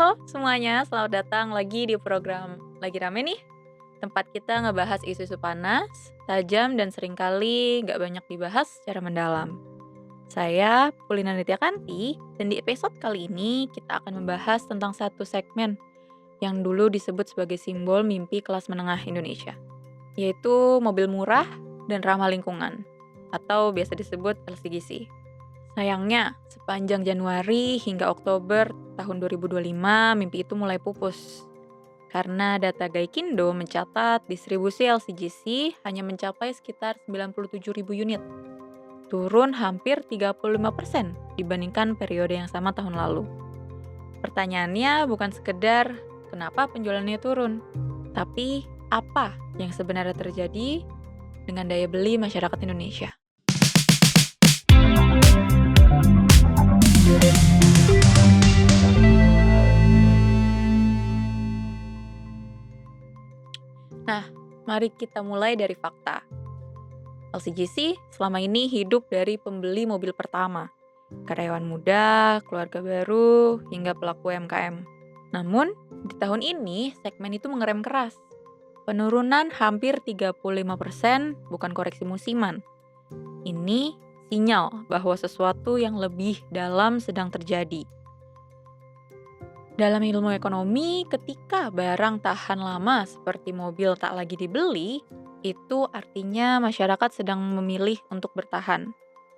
Halo semuanya, selamat datang lagi di program Lagi Rame nih, tempat kita ngebahas isu-isu panas, tajam, dan seringkali nggak banyak dibahas secara mendalam. Saya Pulina Nitya Kanti, dan di episode kali ini kita akan membahas tentang satu segmen yang dulu disebut sebagai simbol mimpi kelas menengah Indonesia, yaitu mobil murah dan ramah lingkungan, atau biasa disebut LCGC. Sayangnya, sepanjang Januari hingga Oktober tahun 2025, mimpi itu mulai pupus. Karena data Gaikindo mencatat distribusi LCGC hanya mencapai sekitar 97.000 unit. Turun hampir 35% dibandingkan periode yang sama tahun lalu. Pertanyaannya bukan sekedar kenapa penjualannya turun, tapi apa yang sebenarnya terjadi dengan daya beli masyarakat Indonesia. Nah, mari kita mulai dari fakta. LCGC selama ini hidup dari pembeli mobil pertama, karyawan muda, keluarga baru, hingga pelaku UMKM. Namun, di tahun ini segmen itu mengerem keras. Penurunan hampir 35% bukan koreksi musiman. Ini sinyal bahwa sesuatu yang lebih dalam sedang terjadi. Dalam ilmu ekonomi, ketika barang tahan lama seperti mobil tak lagi dibeli, itu artinya masyarakat sedang memilih untuk bertahan,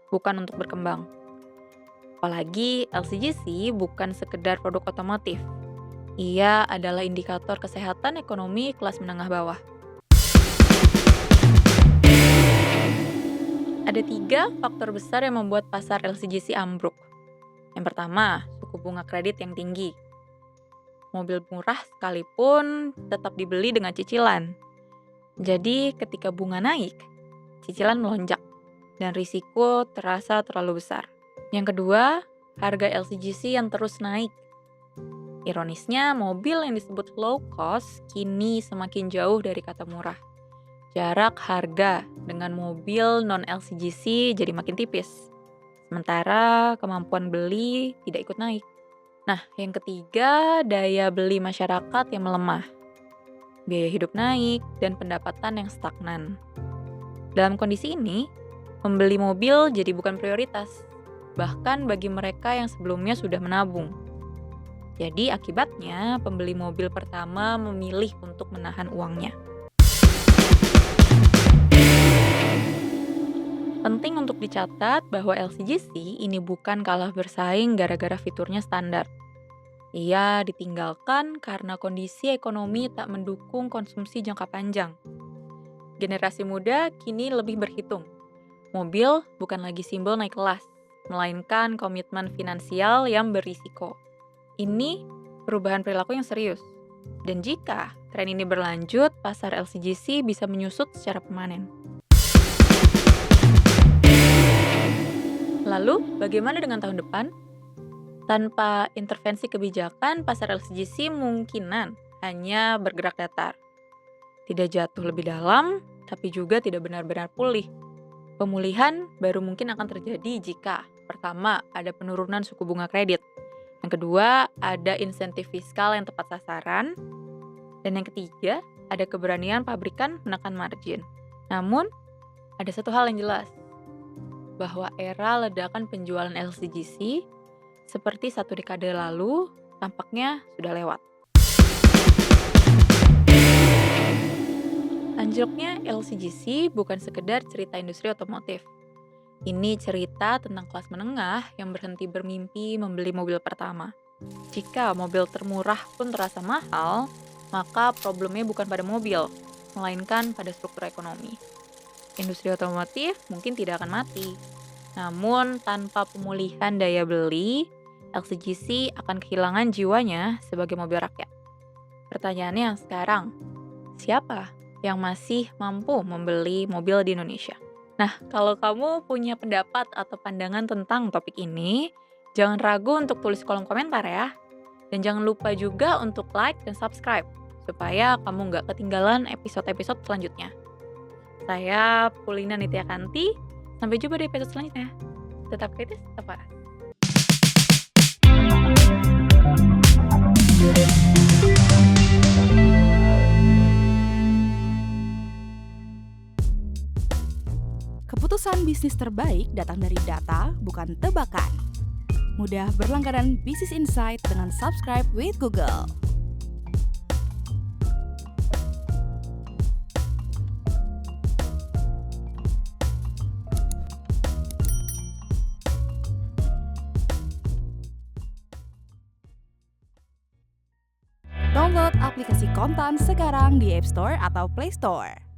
bukan untuk berkembang. Apalagi LCGC bukan sekedar produk otomotif. Ia adalah indikator kesehatan ekonomi kelas menengah bawah. Ada 3 faktor besar yang membuat pasar LCGC ambruk. Yang pertama, suku bunga kredit yang tinggi. Mobil murah sekalipun tetap dibeli dengan cicilan. Jadi ketika bunga naik, cicilan melonjak dan risiko terasa terlalu besar. Yang kedua, harga LCGC yang terus naik. Ironisnya, mobil yang disebut low cost kini semakin jauh dari kata murah. Jarak harga dengan mobil non-LCGC jadi makin tipis. Sementara kemampuan beli tidak ikut naik. Nah, yang ketiga, daya beli masyarakat yang melemah. Biaya hidup naik dan pendapatan yang stagnan. Dalam kondisi ini, membeli mobil jadi bukan prioritas, bahkan bagi mereka yang sebelumnya sudah menabung. Jadi akibatnya, pembeli mobil pertama memilih untuk menahan uangnya. Penting untuk dicatat bahwa LCGC ini bukan kalah bersaing gara-gara fiturnya standar. Ia ditinggalkan karena kondisi ekonomi tak mendukung konsumsi jangka panjang. Generasi muda kini lebih berhitung. Mobil bukan lagi simbol naik kelas, melainkan komitmen finansial yang berisiko. Ini perubahan perilaku yang serius. Dan jika tren ini berlanjut, pasar LCGC bisa menyusut secara permanen. Lalu, bagaimana dengan tahun depan? Tanpa intervensi kebijakan, pasar LCGC mungkinan hanya bergerak datar. Tidak jatuh lebih dalam, tapi juga tidak benar-benar pulih. Pemulihan baru mungkin akan terjadi jika, pertama, ada penurunan suku bunga kredit. Yang kedua, ada insentif fiskal yang tepat sasaran. Dan yang ketiga, ada keberanian pabrikan menekan margin. Namun, ada satu hal yang jelas, bahwa era ledakan penjualan LCGC seperti 1 dekade lalu tampaknya sudah lewat. Anjloknya LCGC bukan sekedar cerita industri otomotif. Ini cerita tentang kelas menengah yang berhenti bermimpi membeli mobil pertama. Jika mobil termurah pun terasa mahal, maka problemnya bukan pada mobil, melainkan pada struktur ekonomi. Industri otomotif mungkin tidak akan mati. Namun, tanpa pemulihan daya beli, LCGC akan kehilangan jiwanya sebagai mobil rakyat. Pertanyaannya sekarang, siapa yang masih mampu membeli mobil di Indonesia? Nah, kalau kamu punya pendapat atau pandangan tentang topik ini, jangan ragu untuk tulis kolom komentar ya. Dan jangan lupa juga untuk like dan subscribe, supaya kamu nggak ketinggalan episode-episode selanjutnya. Saya Pulina Nitya Kanti, sampai jumpa di episode selanjutnya. Tetap kritis, tetap waras. Keputusan bisnis terbaik datang dari data, bukan tebakan. Mudah berlangganan Business Insight dengan subscribe with Google. Download aplikasi Kontan sekarang di App Store atau Play Store.